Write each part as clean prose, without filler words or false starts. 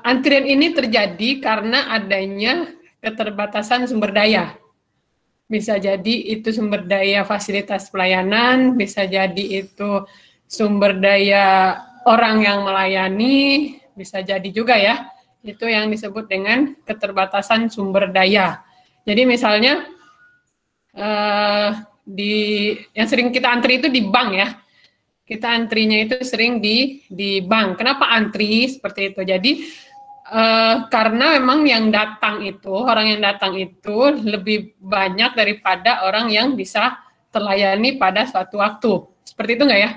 Antrian ini terjadi karena adanya keterbatasan sumber daya. Bisa jadi itu sumber daya fasilitas pelayanan, bisa jadi itu sumber daya orang yang melayani, bisa jadi juga ya, itu yang disebut dengan keterbatasan sumber daya. Jadi misalnya yang sering kita antri itu di bank ya, kita antrinya itu sering di bank. Kenapa antri seperti itu? Jadi karena memang orang yang datang itu lebih banyak daripada orang yang bisa terlayani pada suatu waktu. Seperti itu nggak ya?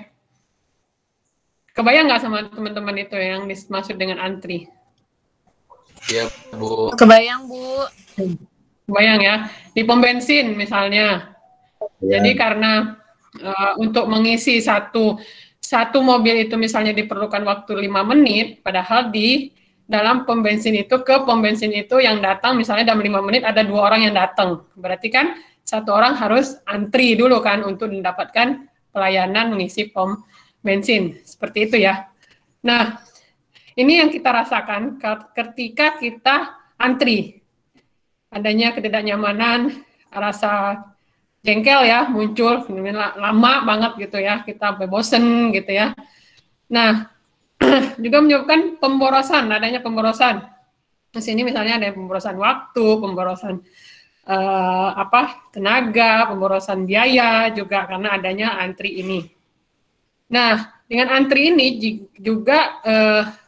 Kebayang nggak sama teman-teman itu yang dimaksud dengan antri? Iya, Bu. Kebayang, Bu. Kebayang ya? Di pom bensin misalnya. Ya. Jadi karena untuk mengisi satu mobil itu misalnya diperlukan waktu 5 menit, padahal di dalam pom bensin itu yang datang misalnya dalam 5 menit ada 2 orang yang datang. Berarti kan 1 orang harus antri dulu kan untuk mendapatkan pelayanan mengisi pom bensin. Seperti itu ya. Nah, ini yang kita rasakan ketika kita antri. Adanya ketidaknyamanan, rasa jengkel ya muncul, lama banget gitu ya, kita bosen gitu ya. Nah, juga menyebabkan adanya pemborosan. Di sini misalnya ada pemborosan waktu, pemborosan tenaga, pemborosan biaya juga karena adanya antri ini. Nah, dengan antri ini juga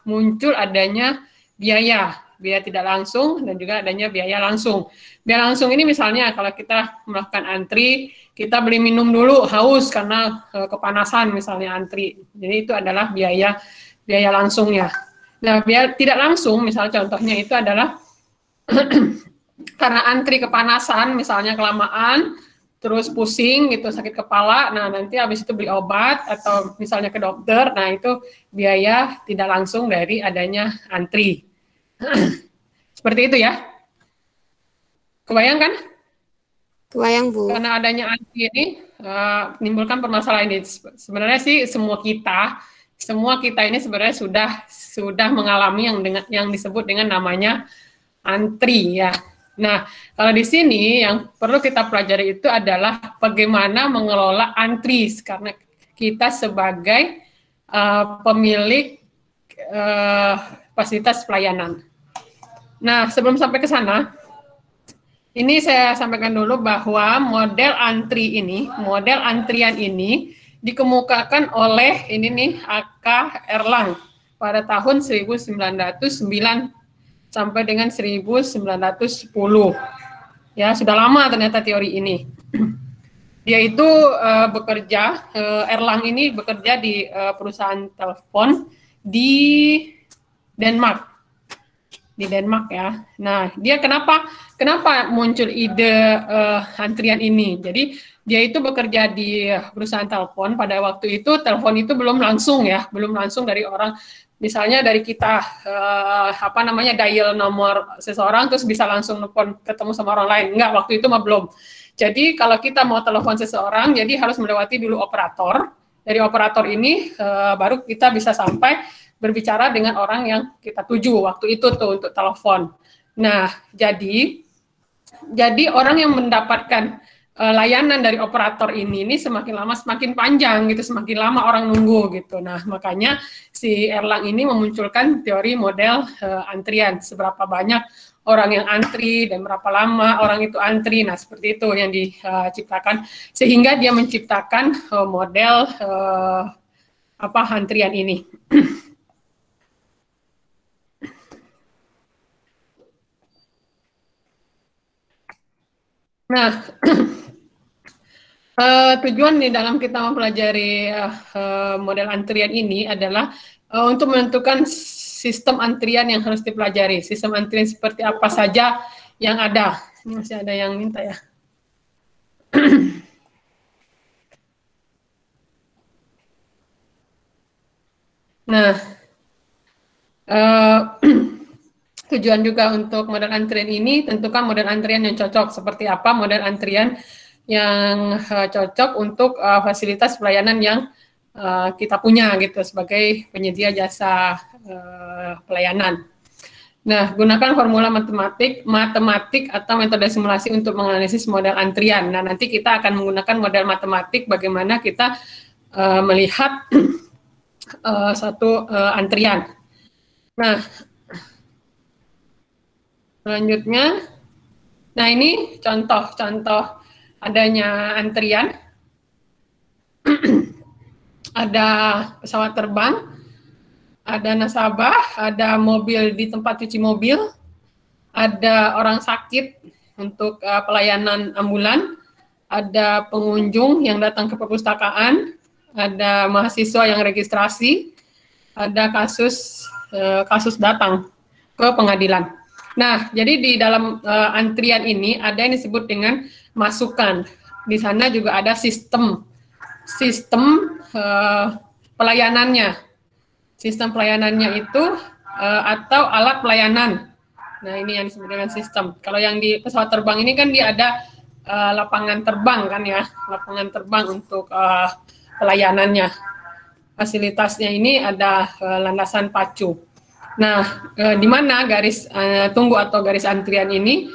muncul adanya biaya tidak langsung dan juga adanya biaya langsung. Biaya langsung ini misalnya kalau kita melakukan antri, kita beli minum dulu, haus karena kepanasan misalnya antri. Jadi itu adalah biaya langsungnya. Nah, biaya tidak langsung, misalnya contohnya itu adalah karena antri kepanasan, misalnya kelamaan, terus pusing gitu, sakit kepala, nah nanti habis itu beli obat atau misalnya ke dokter, nah itu biaya tidak langsung dari adanya antri. Seperti itu ya. Kebayang kan? Kebayang, Bu. Karena adanya antri ini menimbulkan permasalahan ini. Sebenarnya sih semua kita ini sebenarnya sudah mengalami yang disebut dengan namanya antri ya. Nah, kalau di sini yang perlu kita pelajari itu adalah bagaimana mengelola antri karena kita sebagai pemilik fasilitas pelayanan. Nah, sebelum sampai ke sana, ini saya sampaikan dulu bahwa model antrian ini dikemukakan oleh ini nih A.K. Erlang pada tahun 1909 sampai dengan 1910. Ya, sudah lama ternyata teori ini. Dia itu Erlang ini bekerja di perusahaan telepon di Denmark. Di Denmark ya. Nah, dia kenapa muncul ide antrian ini? Jadi dia itu bekerja di perusahaan telepon. Pada waktu itu telepon itu belum langsung dari orang. Misalnya dari kita dial nomor seseorang terus bisa langsung nelfon ketemu sama orang lain. Enggak, waktu itu mah belum. Jadi kalau kita mau telepon seseorang, jadi harus melewati dulu operator. Dari operator ini baru kita bisa sampai berbicara dengan orang yang kita tuju waktu itu tuh untuk telepon. Nah, jadi orang yang mendapatkan layanan dari operator ini semakin lama semakin panjang gitu, semakin lama orang nunggu gitu. Nah, makanya si Erlang ini memunculkan teori model antrian, seberapa banyak orang yang antri dan berapa lama orang itu antri. Nah, seperti itu yang diciptakan sehingga dia menciptakan model antrian ini. Nah, tujuan di dalam kita mempelajari model antrian ini adalah untuk menentukan sistem antrian yang harus dipelajari. Sistem antrian seperti apa saja yang ada. Ini masih ada yang minta ya. Nah, tujuan juga untuk model antrian ini, tentukan model antrian yang cocok. Seperti apa model antrian yang cocok untuk fasilitas pelayanan yang kita punya gitu sebagai penyedia jasa pelayanan. Nah, gunakan formula matematik atau metode simulasi untuk menganalisis model antrian. Nah, nanti kita akan menggunakan model matematik bagaimana kita melihat satu antrian. Nah, selanjutnya, nah ini contoh-contoh adanya antrian. Ada pesawat terbang, ada nasabah, ada mobil di tempat cuci mobil, ada orang sakit untuk pelayanan ambulan, ada pengunjung yang datang ke perpustakaan, ada mahasiswa yang registrasi, ada kasus datang ke pengadilan. Nah, jadi di dalam antrian ini ada yang disebut dengan masukan. Di sana juga ada sistem pelayanannya. Sistem pelayanannya itu atau alat pelayanan. Nah, ini yang disebut dengan sistem. Kalau yang di pesawat terbang ini kan dia ada lapangan terbang kan ya, lapangan terbang untuk pelayanannya. Fasilitasnya ini ada landasan pacu. Nah, di mana garis tunggu atau garis antrian ini?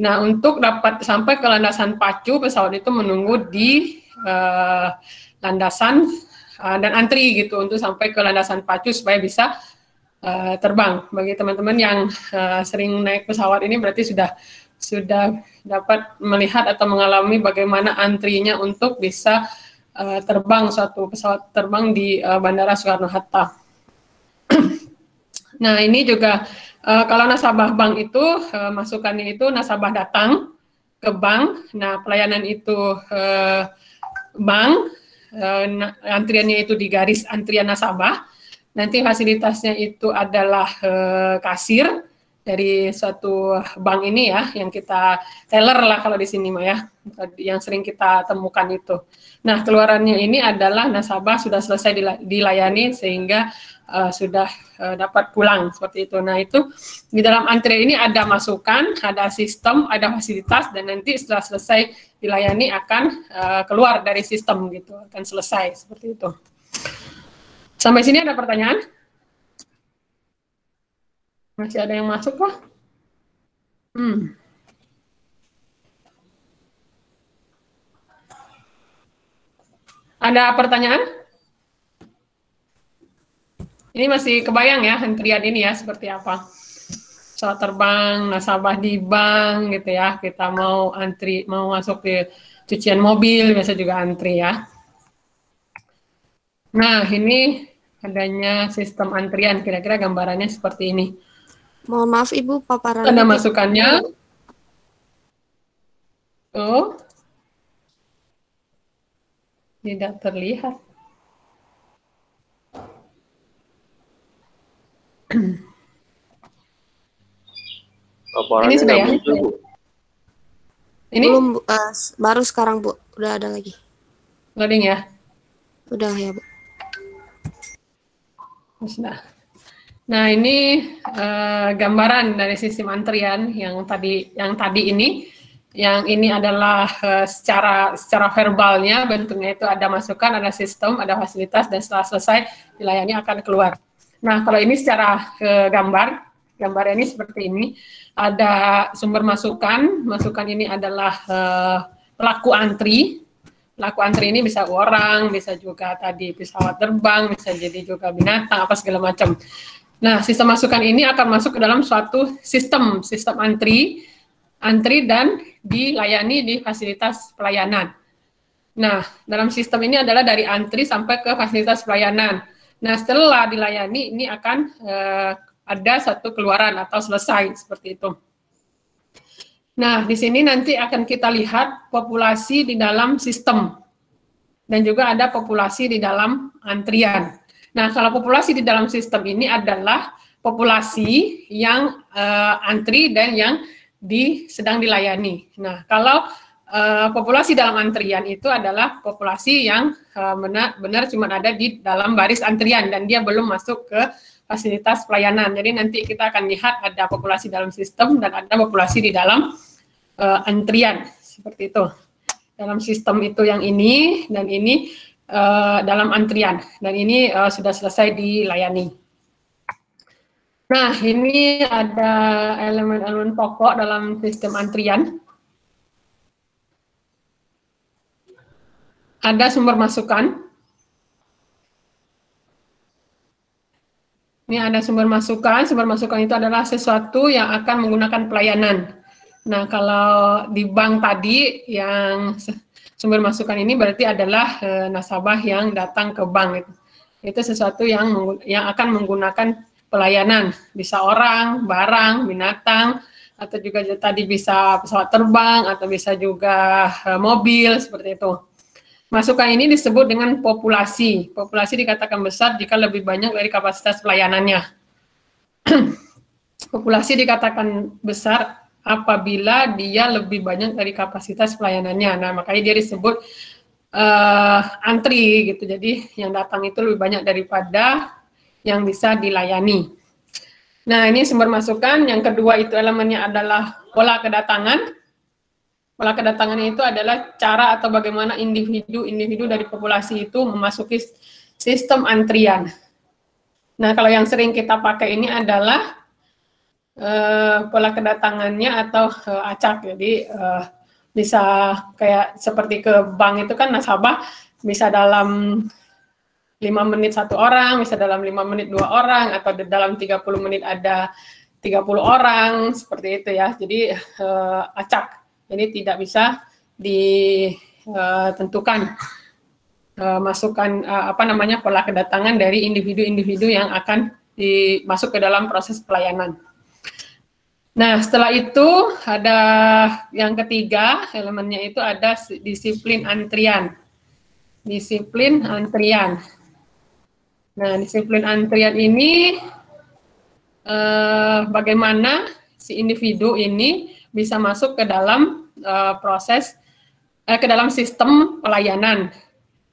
Nah, untuk dapat sampai ke landasan pacu, pesawat itu menunggu di landasan dan antri gitu untuk sampai ke landasan pacu supaya bisa terbang. Bagi teman-teman yang sering naik pesawat ini berarti sudah dapat melihat atau mengalami bagaimana antrinya untuk bisa terbang suatu pesawat terbang di Bandara Soekarno-Hatta. Nah, ini juga kalau nasabah bank itu masukannya itu nasabah datang ke bank. Nah, pelayanan itu bank, antriannya itu di garis antrian nasabah. Nanti fasilitasnya itu adalah kasir dari suatu bank ini ya, yang kita teller lah kalau di sini mah ya, yang sering kita temukan itu. Nah, keluarannya ini adalah nasabah sudah selesai dilayani sehingga sudah dapat pulang seperti itu. Nah, itu di dalam antrian ini ada masukan, ada sistem, ada fasilitas, dan nanti setelah selesai dilayani akan keluar dari sistem gitu, akan selesai seperti itu. Sampai sini ada pertanyaan? Masih ada yang masuk kah? Ada pertanyaan? Ini masih kebayang ya antrian ini ya seperti apa? Pesawat terbang, nasabah di bank gitu ya. Kita mau antri, mau masuk ke cucian mobil, biasa juga antri ya. Nah, ini adanya sistem antrian, kira-kira gambarannya seperti ini. Mohon maaf Ibu, paparan. Ada masukannya. Oh, tidak terlihat. Ini sudah ya? Muncul, Bu. Ini belum Bu, baru sekarang Bu, udah ada lagi. loading ya? Udah ya Bu. Nah, ini gambaran dari sistem antrian yang tadi ini. Yang ini adalah secara verbalnya, bentuknya itu ada masukan, ada sistem, ada fasilitas, dan setelah selesai dilayani akan keluar. Nah, kalau ini secara gambar ini seperti ini. Ada sumber masukan ini adalah pelaku antri. Pelaku antri ini bisa orang, bisa juga tadi pesawat terbang, bisa jadi juga binatang, apa segala macam. Nah, sistem masukan ini akan masuk ke dalam suatu sistem antri dan dilayani di fasilitas pelayanan. Nah, dalam sistem ini adalah dari antri sampai ke fasilitas pelayanan. Nah, setelah dilayani ini akan ada satu keluaran atau selesai seperti itu. Nah, di sini nanti akan kita lihat populasi di dalam sistem dan juga ada populasi di dalam antrian. Nah, kalau populasi di dalam sistem ini adalah populasi yang antri dan yang sedang dilayani. Nah, kalau populasi dalam antrian itu adalah populasi yang benar-benar cuma ada di dalam baris antrian dan dia belum masuk ke fasilitas pelayanan. Jadi nanti kita akan lihat ada populasi dalam sistem dan ada populasi di dalam antrian seperti itu. Dalam sistem itu yang ini dan ini dalam antrian, dan ini sudah selesai dilayani. Nah, ini ada elemen-elemen pokok dalam sistem antrian. Ada sumber masukan. Ini ada sumber masukan. Sumber masukan itu adalah sesuatu yang akan menggunakan pelayanan. Nah, kalau di bank tadi yang sumber masukan ini berarti adalah nasabah yang datang ke bank. Itu sesuatu yang akan menggunakan pelayanan. Bisa orang, barang, binatang, atau juga tadi bisa pesawat terbang, atau bisa juga mobil, seperti itu. Masukan ini disebut dengan populasi. Populasi dikatakan besar jika lebih banyak dari kapasitas pelayanannya. Populasi dikatakan besar apabila dia lebih banyak dari kapasitas pelayanannya. Nah, makanya dia disebut antri gitu. Jadi yang datang itu lebih banyak daripada yang bisa dilayani. Nah, ini sumber masukan. Yang kedua itu elemennya adalah pola kedatangan. Pola kedatangan itu adalah cara atau bagaimana individu dari populasi itu memasuki sistem antrian. Nah, kalau yang sering kita pakai ini adalah pola kedatangannya atau acak. Jadi bisa kayak seperti ke bank itu kan nasabah bisa dalam 5 menit 1 orang, bisa dalam 5 menit 2 orang, atau dalam 30 menit ada 30 orang, seperti itu ya. Jadi acak. Jadi tidak bisa ditentukan masukan pola kedatangan dari individu-individu yang akan masuk ke dalam proses pelayanan. Nah, setelah itu ada yang ketiga, elemennya itu ada disiplin antrian. Disiplin antrian. Nah, disiplin antrian ini bagaimana si individu ini bisa masuk ke dalam ke dalam sistem pelayanan.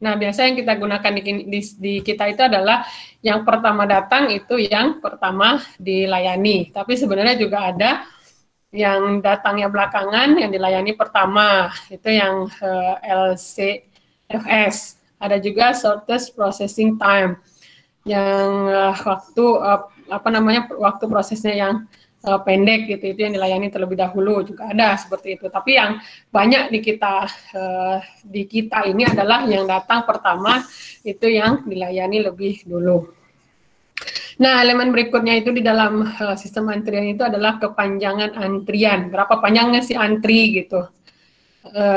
Nah, biasa yang kita gunakan di kita itu adalah yang pertama datang itu yang pertama dilayani. Tapi sebenarnya juga ada yang datangnya belakangan yang dilayani pertama, itu yang LCFS. Ada juga shortest processing time, yang waktu prosesnya yang pendek gitu, itu yang dilayani terlebih dahulu, juga ada seperti itu. Tapi yang banyak di kita ini adalah yang datang pertama itu yang dilayani lebih dulu. Nah, elemen berikutnya itu di dalam sistem antrian itu adalah kepanjangan antrian. Berapa panjangnya si antri gitu.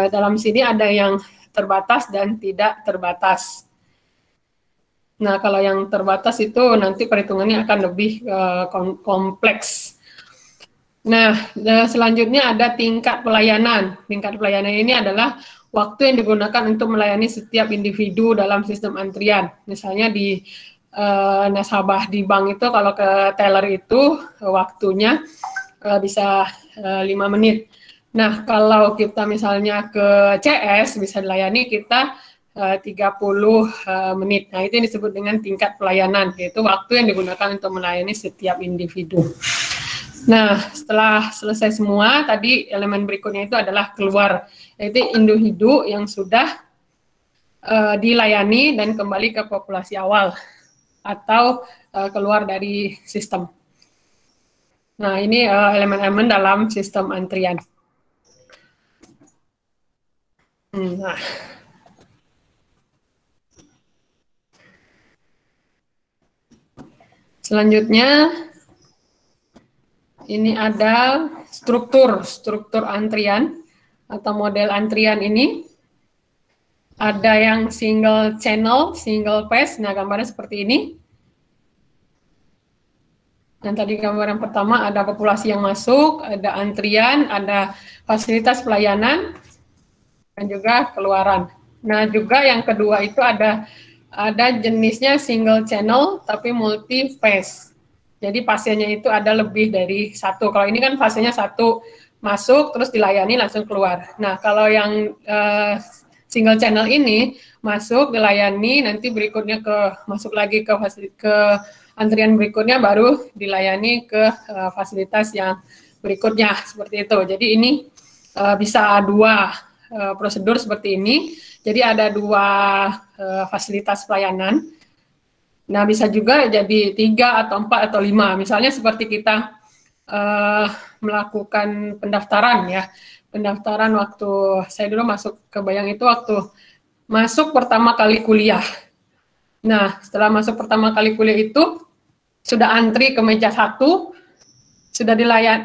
Dalam sini ada yang terbatas dan tidak terbatas. Nah, kalau yang terbatas itu nanti perhitungannya akan lebih kompleks. Nah, selanjutnya ada tingkat pelayanan. Tingkat pelayanan ini adalah waktu yang digunakan untuk melayani setiap individu dalam sistem antrian. Misalnya di nasabah di bank itu, kalau ke teller itu waktunya bisa 5 menit. Nah, kalau kita misalnya ke CS bisa dilayani kita 30 menit. Nah, itu yang disebut dengan tingkat pelayanan, yaitu waktu yang digunakan untuk melayani setiap individu. Nah, setelah selesai semua, tadi elemen berikutnya itu adalah keluar, yaitu individu yang sudah dilayani dan kembali ke populasi awal atau keluar dari sistem. Nah, ini elemen-elemen dalam sistem antrian. Nah, selanjutnya ini ada struktur antrian atau model antrian ini. Ada yang single channel, single phase. Nah, gambarnya seperti ini. Dan tadi gambar yang pertama ada populasi yang masuk, ada antrian, ada fasilitas pelayanan, dan juga keluaran. Nah, juga yang kedua itu ada jenisnya single channel tapi multi phase. Jadi fasenya itu ada lebih dari satu. Kalau ini kan fasenya satu, masuk terus dilayani langsung keluar. Nah, kalau yang single channel ini masuk dilayani, nanti berikutnya masuk lagi ke antrian berikutnya, baru dilayani ke fasilitas yang berikutnya, seperti itu. Jadi ini bisa dua prosedur seperti ini. Jadi ada 2 fasilitas pelayanan. Nah, bisa juga jadi 3 atau 4 atau 5. Misalnya seperti kita melakukan pendaftaran ya. Pendaftaran waktu saya dulu masuk ke Bayang itu waktu masuk pertama kali kuliah. Nah, setelah masuk pertama kali kuliah itu sudah antri ke meja 1, sudah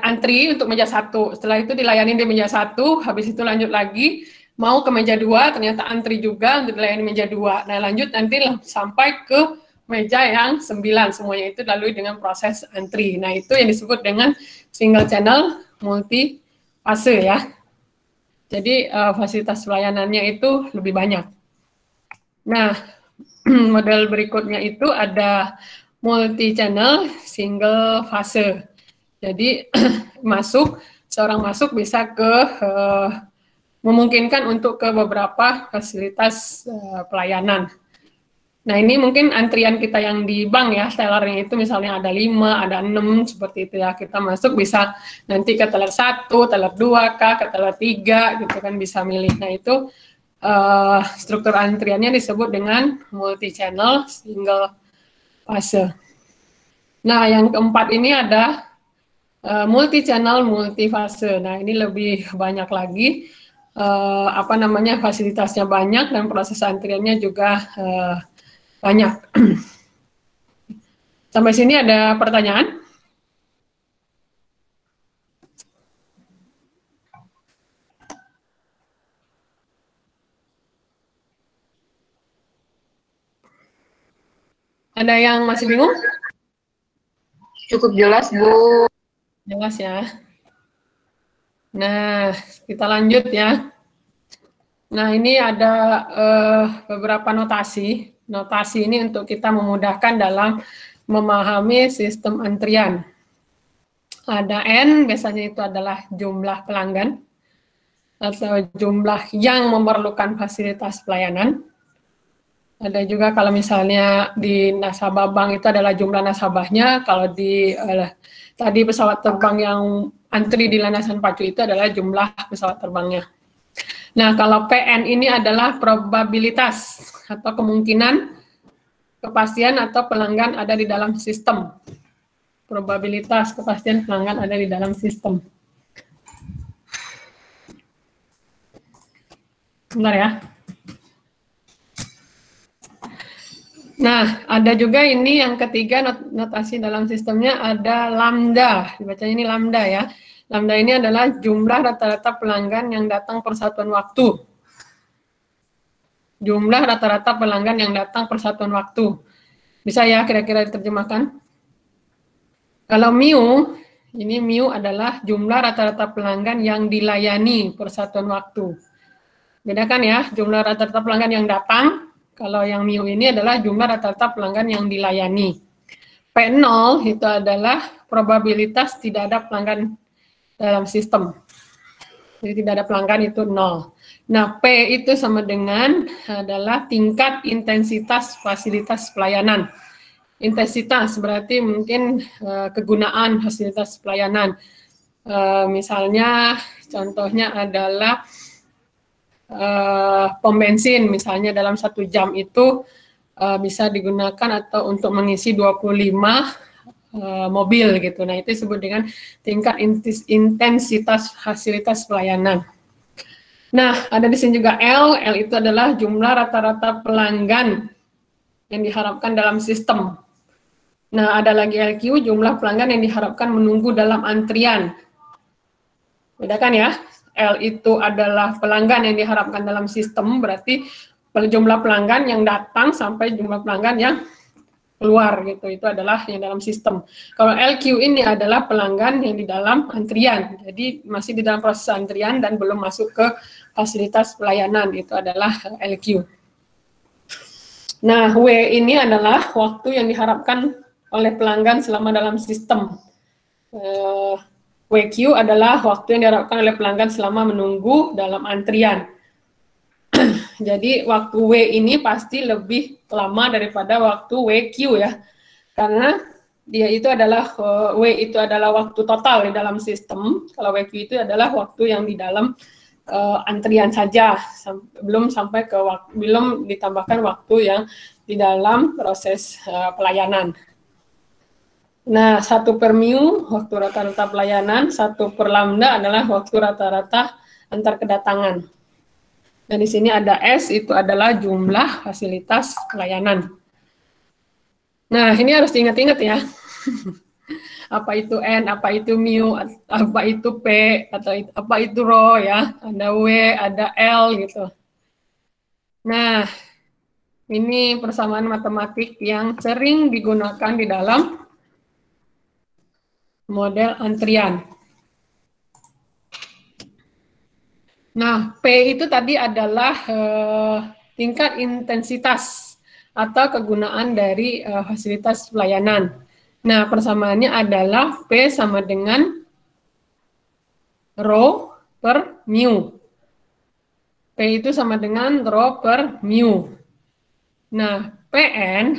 antri untuk meja 1. Setelah itu dilayani di meja 1, habis itu lanjut lagi mau ke meja 2, ternyata antri juga untuk dilayani meja 2. Nah, lanjut nanti sampai ke meja yang 9, semuanya itu lalui dengan proses antri. Nah, itu yang disebut dengan single channel multi fase ya. Jadi fasilitas pelayanannya itu lebih banyak. Nah, model berikutnya itu ada multi channel single fase. Jadi seorang masuk bisa memungkinkan untuk ke beberapa fasilitas pelayanan. Nah, ini mungkin antrian kita yang di bank ya, tellernya itu misalnya ada 5, ada 6, seperti itu ya. Kita masuk bisa nanti ke teller 1, teller 2, ke teller 3, gitu kan bisa milih. Nah, itu struktur antriannya disebut dengan multi-channel single fase. Nah, yang keempat ini ada multi-channel multi-fase. Nah, ini lebih banyak lagi, fasilitasnya banyak dan proses antriannya juga banyak. Sampai sini ada pertanyaan? Ada yang masih bingung? Cukup jelas, Bu. Jelas ya. Nah, kita lanjut ya. Nah, ini ada beberapa notasi. Notasi ini untuk kita memudahkan dalam memahami sistem antrian. Ada N, biasanya itu adalah jumlah pelanggan atau jumlah yang memerlukan fasilitas pelayanan. Ada juga kalau misalnya di nasabah bank itu adalah jumlah nasabahnya, kalau di tadi pesawat terbang yang antri di landasan pacu itu adalah jumlah pesawat terbangnya. Nah, kalau PN ini adalah probabilitas atau kemungkinan kepastian atau pelanggan ada di dalam sistem. Probabilitas kepastian pelanggan ada di dalam sistem. Bentar ya. Nah, ada juga ini yang ketiga notasi dalam sistemnya ada lambda. Dibacanya ini lambda ya. Lambda ini adalah jumlah rata-rata pelanggan yang datang per satuan waktu. Jumlah rata-rata pelanggan yang datang per satuan waktu. Bisa ya kira-kira diterjemahkan? Kalau mu, ini mu adalah jumlah rata-rata pelanggan yang dilayani per satuan waktu. Bedakan ya, jumlah rata-rata pelanggan yang datang, kalau yang mu ini adalah jumlah rata-rata pelanggan yang dilayani. P0 itu adalah probabilitas tidak ada pelanggan dalam sistem. Jadi tidak ada pelanggan itu 0. Nah, P itu sama dengan adalah tingkat intensitas fasilitas pelayanan. Intensitas berarti mungkin kegunaan fasilitas pelayanan. Misalnya, contohnya adalah pom bensin, misalnya dalam 1 jam itu bisa digunakan atau untuk mengisi 25 mobil gitu. Nah, itu disebut dengan tingkat intensitas fasilitas pelayanan. Nah, ada di sini juga L. L itu adalah jumlah rata-rata pelanggan yang diharapkan dalam sistem. Nah, ada lagi LQ, jumlah pelanggan yang diharapkan menunggu dalam antrian. Bedakan ya, L itu adalah pelanggan yang diharapkan dalam sistem, berarti jumlah pelanggan yang datang sampai jumlah pelanggan yang keluar gitu, itu adalah yang dalam sistem. Kalau LQ ini adalah pelanggan yang di dalam antrian, jadi masih di dalam proses antrian dan belum masuk ke fasilitas pelayanan, itu adalah LQ. Nah, W ini adalah waktu yang diharapkan oleh pelanggan selama dalam sistem. WQ adalah waktu yang diharapkan oleh pelanggan selama menunggu dalam antrian. Jadi waktu W ini pasti lebih lama daripada waktu WQ ya, karena dia itu adalah W itu adalah waktu total di dalam sistem, kalau WQ itu adalah waktu yang di dalam antrian saja, belum sampai ke belum ditambahkan waktu yang di dalam proses pelayanan. Nah, 1 per mu waktu rata-rata pelayanan, 1 per lambda adalah waktu rata-rata antar kedatangan. Dan di sini ada S, itu adalah jumlah fasilitas pelayanan. Nah, ini harus diingat-ingat ya. Apa itu N, apa itu mu, apa itu P, atau apa itu rho ya. Ada W, ada L gitu. Nah, ini persamaan matematik yang sering digunakan di dalam model antrian. Nah, P itu tadi adalah tingkat intensitas atau kegunaan dari fasilitas pelayanan. Nah, persamaannya adalah P sama dengan rho per mu. P itu sama dengan rho per mu. Nah, Pn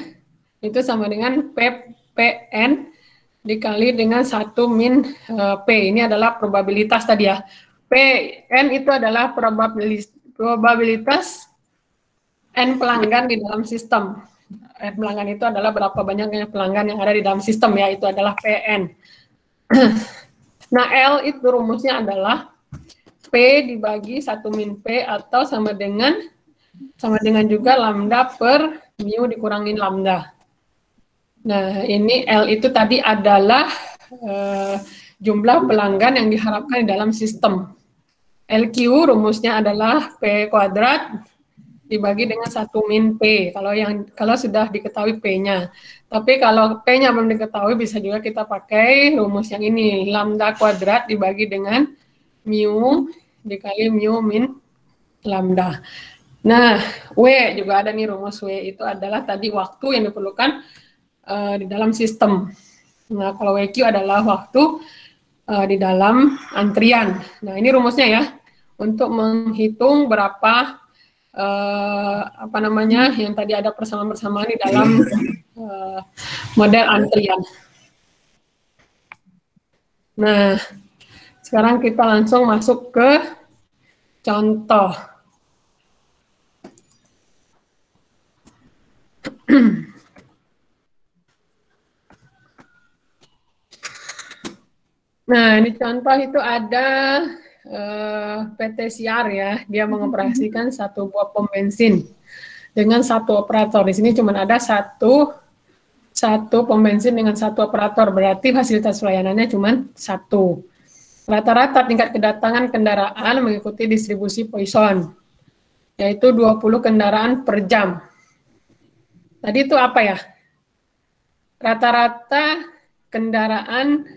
itu sama dengan Ppn dikali dengan 1 min P. Ini adalah probabilitas tadi ya. Pn itu adalah probabilitas N pelanggan di dalam sistem. N pelanggan itu adalah berapa banyaknya pelanggan yang ada di dalam sistem ya, itu adalah Pn. Nah, L itu rumusnya adalah P dibagi 1 min P atau sama dengan juga lambda per mu dikurangin lambda. Nah, ini L itu tadi adalah jumlah pelanggan yang diharapkan di dalam sistem. LQ rumusnya adalah P kuadrat dibagi dengan 1 min P, kalau sudah diketahui P-nya. Tapi kalau P-nya belum diketahui, bisa juga kita pakai rumus yang ini, lambda kuadrat dibagi dengan mu dikali mu min lambda. Nah, W juga ada nih, rumus W itu adalah tadi waktu yang diperlukan di dalam sistem. Nah, kalau WQ adalah waktu di dalam antrian. Nah, ini rumusnya ya, untuk menghitung berapa yang tadi ada persamaan-persamaan di dalam model antrian. Nah, sekarang kita langsung masuk ke contoh. Nah, ini contoh itu ada PT Siar ya, dia mengoperasikan 1 buah pom bensin dengan 1 operator. Di sini cuma ada satu pom bensin dengan 1 operator, berarti fasilitas pelayanannya cuma 1. Rata-rata tingkat kedatangan kendaraan mengikuti distribusi Poisson, yaitu 20 kendaraan per jam. Tadi itu apa ya? Rata-rata kendaraan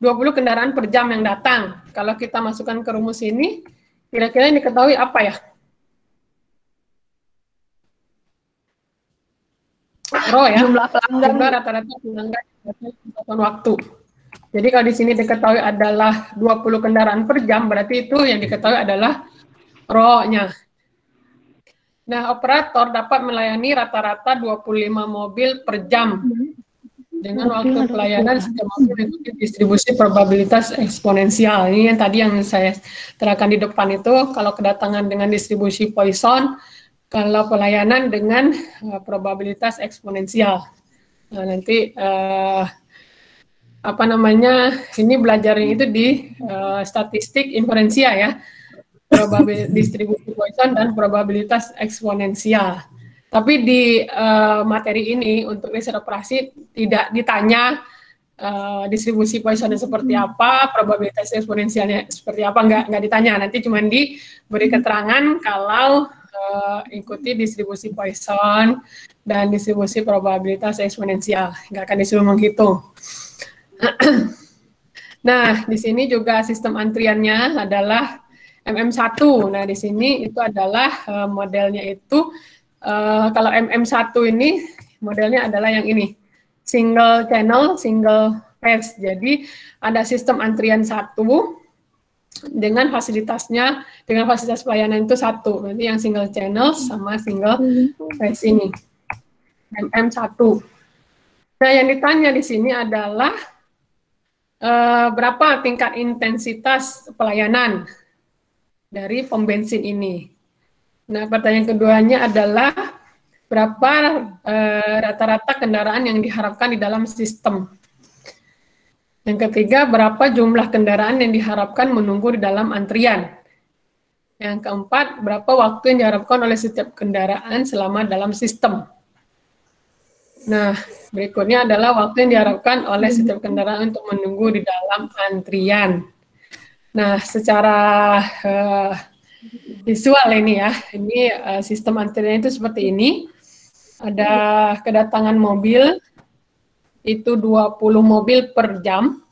20 kendaraan per jam yang datang. Kalau kita masukkan ke rumus ini, kira-kira yang diketahui apa ya? Rho ya, jumlah pelanggan, rata-rata pelanggan dalam waktu. Jadi kalau di sini diketahui adalah 20 kendaraan per jam, berarti itu yang diketahui adalah rho-nya. Nah, operator dapat melayani rata-rata 25 mobil per jam. Dengan waktu pelayanan setiap mobil mengikuti distribusi probabilitas eksponensial. Ini yang tadi yang saya terangkan di depan itu, kalau kedatangan dengan distribusi Poisson, kalau pelayanan dengan probabilitas eksponensial. Nah, nanti ini belajarnya itu di statistik inferensia ya, probabilitas distribusi Poisson dan probabilitas eksponensial. Tapi di materi ini untuk riset operasi tidak ditanya distribusi Poissonnya seperti apa, probabilitas eksponensialnya seperti apa, nggak ditanya. Nanti cuma diberi keterangan kalau ikuti distribusi Poisson dan distribusi probabilitas eksponensial. Nggak akan disuruh menghitung. Nah, di sini juga sistem antriannya adalah MM1. Nah, di sini itu adalah modelnya itu, kalau MM1 ini modelnya adalah yang ini, single channel, single phase. Jadi ada sistem antrian 1 dengan fasilitas pelayanan itu 1. Berarti yang single channel sama single phase ini, MM1. Nah, yang ditanya di sini adalah berapa tingkat intensitas pelayanan dari pom bensin ini. Nah, pertanyaan keduanya adalah berapa rata-rata kendaraan yang diharapkan di dalam sistem. Yang ketiga, berapa jumlah kendaraan yang diharapkan menunggu di dalam antrian. Yang keempat, berapa waktu yang diharapkan oleh setiap kendaraan selama dalam sistem. Nah, berikutnya adalah waktu yang diharapkan oleh setiap kendaraan untuk menunggu di dalam antrian. Nah, secara visual ini ya, ini sistem antrian itu seperti ini. Ada kedatangan mobil, itu 20 mobil per jam,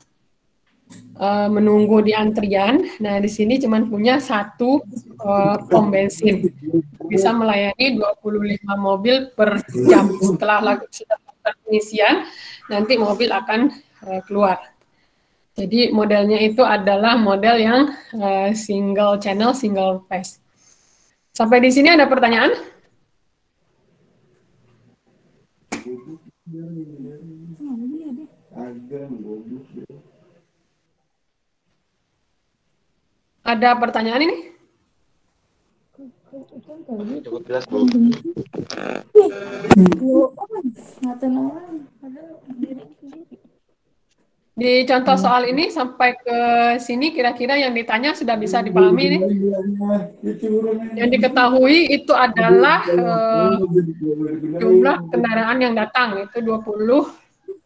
menunggu di antrian. Nah, di sini cuma punya satu pom bensin. Bisa melayani 25 mobil per jam. Setelah pengisian, nanti mobil akan keluar. Jadi modelnya itu adalah model yang single channel, single phase. Sampai di sini ada pertanyaan? Ada pertanyaan ini? Cukup jelas, Bu. Di contoh soal ini sampai ke sini kira-kira yang ditanya sudah bisa dipahami nih. Yang diketahui itu adalah jumlah kendaraan yang datang, itu 20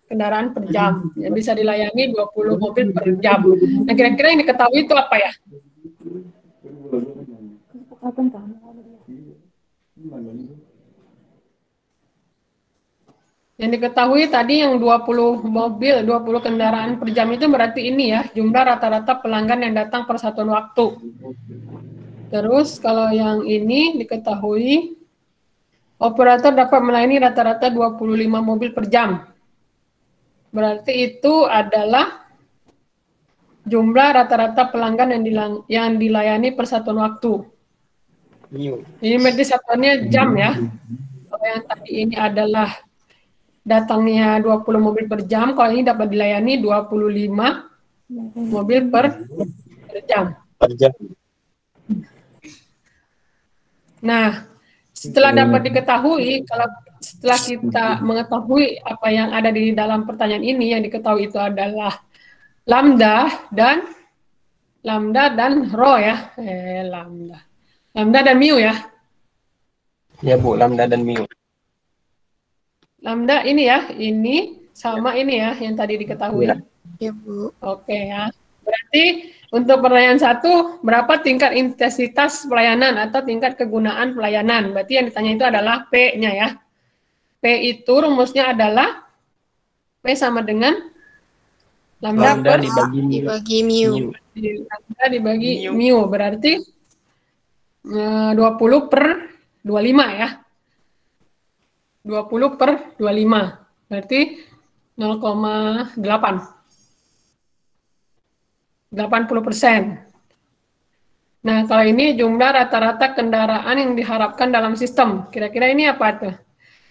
kendaraan per jam. Yang bisa dilayani 20 mobil per jam. Nah, kira-kira yang diketahui itu apa ya? Yang diketahui tadi yang 20 mobil, 20 kendaraan per jam itu berarti ini ya, jumlah rata-rata pelanggan yang datang per satuan waktu. Terus kalau yang ini diketahui, operator dapat melayani rata-rata 25 mobil per jam. Berarti itu adalah jumlah rata-rata pelanggan yang dilayani per satuan waktu. Ini berarti satuannya jam ya. Kalau yang tadi ini adalah datangnya 20 mobil per jam, kalau ini dapat dilayani 25 mobil per jam. Nah, setelah dapat diketahui, kalau setelah kita mengetahui apa yang ada di dalam pertanyaan ini, yang diketahui itu adalah lambda dan rho ya, lambda dan mu ya. Ya Bu, lambda dan mu. Lambda ini ya, ini sama ini ya, yang tadi diketahui. Ya, Bu. Oke ya. Berarti untuk pertanyaan 1, berapa tingkat intensitas pelayanan atau tingkat kegunaan pelayanan? Berarti yang ditanya itu adalah P-nya ya. P itu rumusnya adalah P sama dengan lambda per dibagi mu. lambda dibagi mu. Berarti 20 per 25 ya. 20 per 25, berarti 0,8. 80%. Nah, kalau ini jumlah rata-rata kendaraan yang diharapkan dalam sistem. Kira-kira ini apa tuh?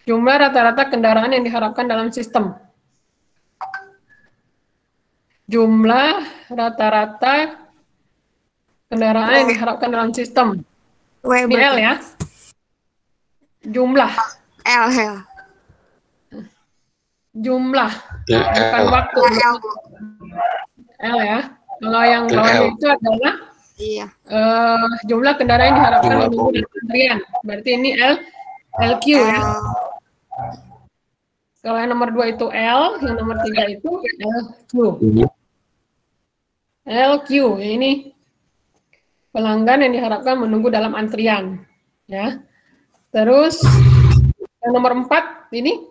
Jumlah rata-rata kendaraan yang diharapkan dalam sistem. Jumlah rata-rata kendaraan yang diharapkan dalam sistem. Ini L ya. Jumlah. L. Jumlah, bukan waktu. L ya. Kalau yang bawah itu adalah jumlah kendaraan yang diharapkan menunggu di antrian. Berarti ini LQ ya. Kalau yang nomor 2 itu L, yang nomor 3 itu LQ. LQ, ini pelanggan yang diharapkan menunggu dalam antrian. Ya. Terus yang nomor 4 ini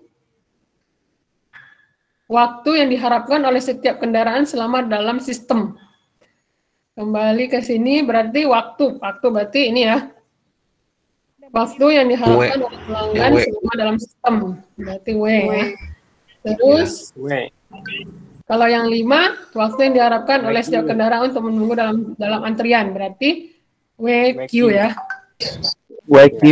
waktu yang diharapkan oleh setiap kendaraan selama dalam sistem. Kembali ke sini berarti waktu berarti ini ya. Waktu yang diharapkan oleh pelanggan selama dalam sistem. Berarti W. Terus kalau yang 5, waktu yang diharapkan oleh setiap kendaraan untuk menunggu dalam antrian. Berarti WQ ya. WQ.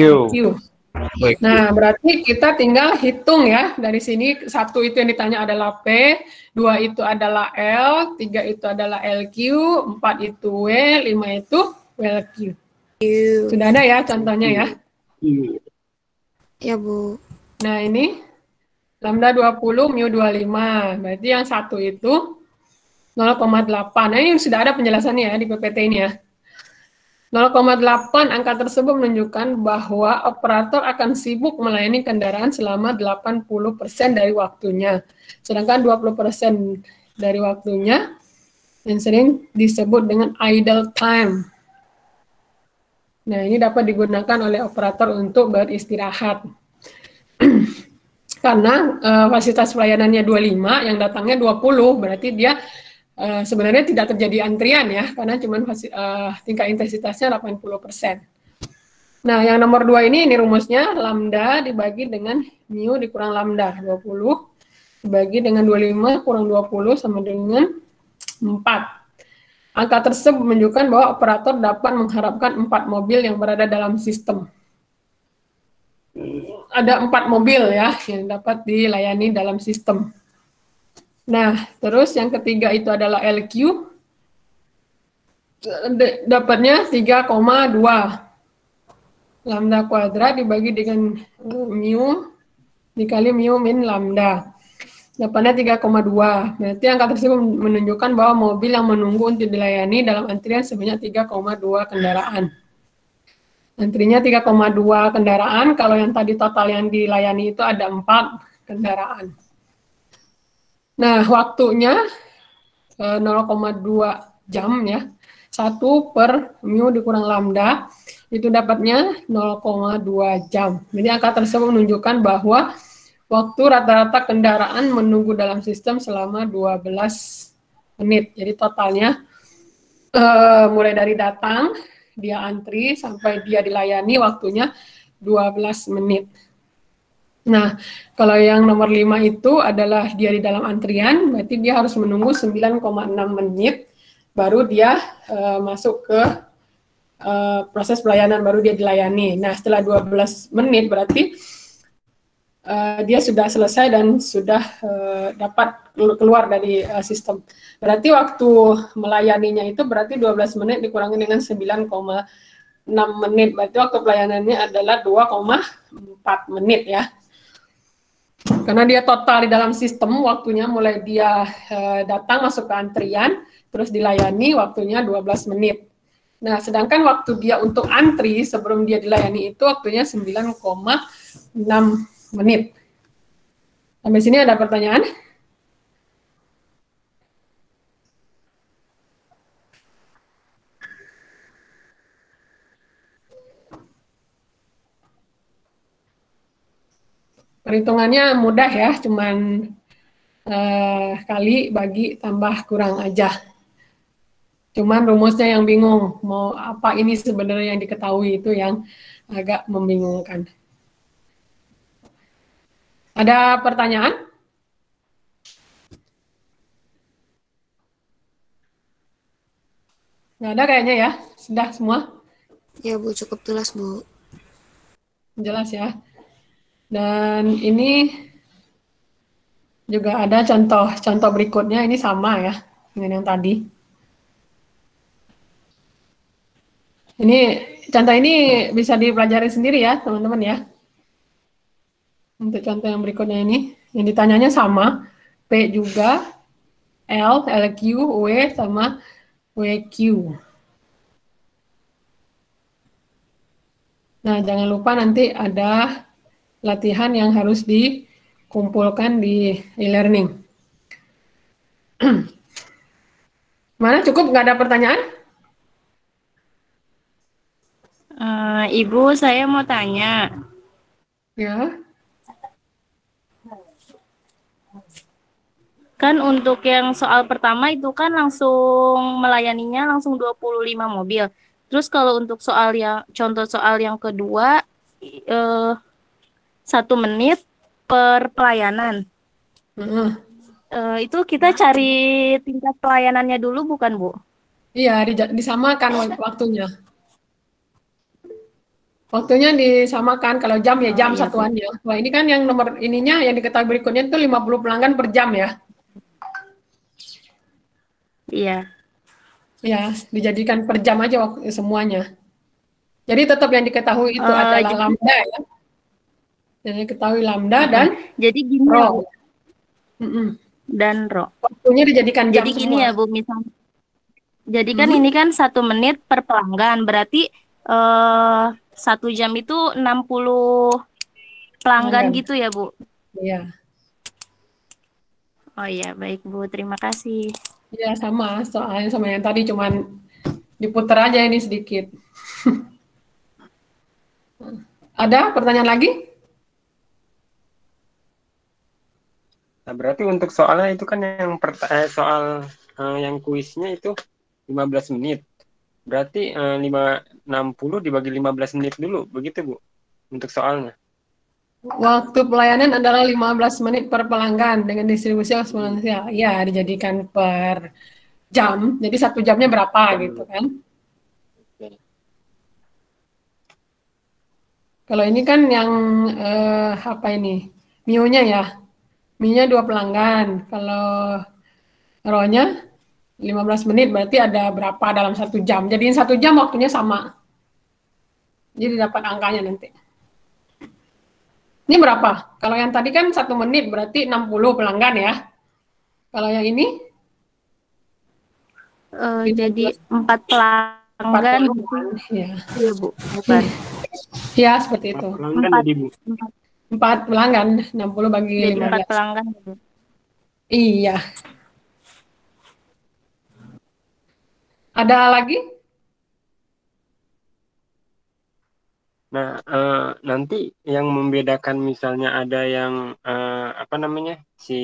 Nah, berarti kita tinggal hitung ya. Dari sini 1 itu yang ditanya adalah P, 2 itu adalah L, 3 itu adalah LQ, 4 itu W, 5 itu WLQ. Q. Sudah ada ya contohnya ya. Ya, Bu. Nah, ini lambda 20, mu 25. Berarti yang satu itu 0,8. Nah, ini sudah ada penjelasannya ya di PPT ini ya. 0,8 angka tersebut menunjukkan bahwa operator akan sibuk melayani kendaraan selama 80% dari waktunya. Sedangkan 20% dari waktunya yang sering disebut dengan idle time. Nah, ini dapat digunakan oleh operator untuk beristirahat. Karena fasilitas pelayanannya 25, yang datangnya 20, berarti dia sebenarnya tidak terjadi antrian ya, karena cuma tingkat intensitasnya 80%. Nah, yang nomor 2 ini rumusnya, lambda dibagi dengan mu dikurang lambda, 20 dibagi dengan 25 kurang 20 sama dengan 4. Angka tersebut menunjukkan bahwa operator dapat mengharapkan 4 mobil yang berada dalam sistem. Ada 4 mobil ya yang dapat dilayani dalam sistem. Nah, terus yang ketiga itu adalah LQ. Dapatnya 3,2. Lambda kuadrat dibagi dengan mu dikali mu min lambda. Dapatnya 3,2. Berarti angka tersebut menunjukkan bahwa mobil yang menunggu untuk dilayani dalam antrian sebanyak 3,2 kendaraan. Antrinya 3,2 kendaraan, kalau yang tadi total yang dilayani itu ada 4 kendaraan. Nah, waktunya 0,2 jam ya. 1 per mu dikurang lambda, itu dapatnya 0,2 jam. Jadi angka tersebut menunjukkan bahwa waktu rata-rata kendaraan menunggu dalam sistem selama 12 menit. Jadi totalnya mulai dari datang, dia antri, sampai dia dilayani waktunya 12 menit. Nah, kalau yang nomor 5 itu adalah dia di dalam antrian, berarti dia harus menunggu 9,6 menit, baru dia masuk ke proses pelayanan, baru dia dilayani. Nah, setelah 12 menit berarti dia sudah selesai dan sudah dapat keluar dari sistem. Berarti waktu melayaninya itu berarti 12 menit dikurangi dengan 9,6 menit. Berarti waktu pelayanannya adalah 2,4 menit ya. Karena dia total di dalam sistem, waktunya mulai dia datang masuk ke antrian, terus dilayani waktunya 12 menit. Nah, sedangkan waktu dia untuk antri sebelum dia dilayani itu waktunya 9,6 menit. Sampai sini ada pertanyaan? Perhitungannya mudah ya, cuman kali bagi tambah kurang aja. Cuman rumusnya yang bingung, mau apa ini sebenarnya yang diketahui itu yang agak membingungkan. Ada pertanyaan? Nggak ada kayaknya ya, sudah semua? Ya, Bu, cukup jelas, Bu. Jelas ya. Dan ini juga ada contoh berikutnya, ini sama ya dengan yang tadi. Ini contoh ini bisa dipelajari sendiri ya teman-teman ya. Untuk contoh yang berikutnya ini, yang ditanyanya sama, P juga, L, LQ, W, sama WQ. Nah, jangan lupa nanti ada latihan yang harus dikumpulkan di e-learning. Mana cukup? Nggak ada pertanyaan? Ibu, saya mau tanya. Ya. Kan untuk yang soal pertama itu kan langsung melayaninya langsung 25 mobil. Terus kalau untuk contoh soal yang kedua, 1 menit per pelayanan. Itu kita cari tingkat pelayanannya dulu bukan, Bu? Iya, disamakan waktunya. Waktunya disamakan, kalau jam ya jam satuannya. Wah, ini kan yang nomor ininya yang diketahui berikutnya itu 50 pelanggan per jam ya. Iya. Ya, dijadikan per jam aja waktu semuanya. Jadi tetap yang diketahui itu adalah Jadi, lambda ya. Yang diketahui lambda dan jadi gini ya Bu, rho. Mm-mm. dan Ro. Waktunya dijadikan jam Jadi gini semua. ya Bu, misalnya. Jadi kan Mhm. ini kan 1 menit per pelanggan, berarti 1 jam itu 60 pelanggan Pelanggan. gitu ya Bu. Iya. Oh iya, baik Bu, terima kasih. Iya sama, soalnya sama yang tadi cuman diputar aja ini sedikit. Ada pertanyaan lagi? Nah, berarti untuk soalnya itu kan yang soal yang kuisnya itu 15 menit. Berarti 60 dibagi 15 menit dulu, begitu Bu, untuk soalnya. Waktu pelayanan adalah 15 menit per pelanggan dengan distribusi eksponensial. Ya, dijadikan per jam. Jadi 1 jamnya berapa gitu kan. Kalau ini kan yang apa ini? Mio-nya ya. Mio-nya 2 pelanggan. Kalau RO-nya 15 menit berarti ada berapa dalam 1 jam. Jadiin 1 jam waktunya sama. Jadi dapat angkanya nanti. Ini berapa? Kalau yang tadi kan 1 menit berarti 60 pelanggan ya. Kalau yang ini Jadi 4 pelanggan 40 gitu kan. Ya. ya Bu, bukan? Ya, seperti itu. Pelanggan 4, jadi Bu. 4 pelanggan, 60 bagi jadi 4 15. pelanggan gitu. Iya. Ada lagi? Nah, nanti yang membedakan misalnya ada yang apa namanya si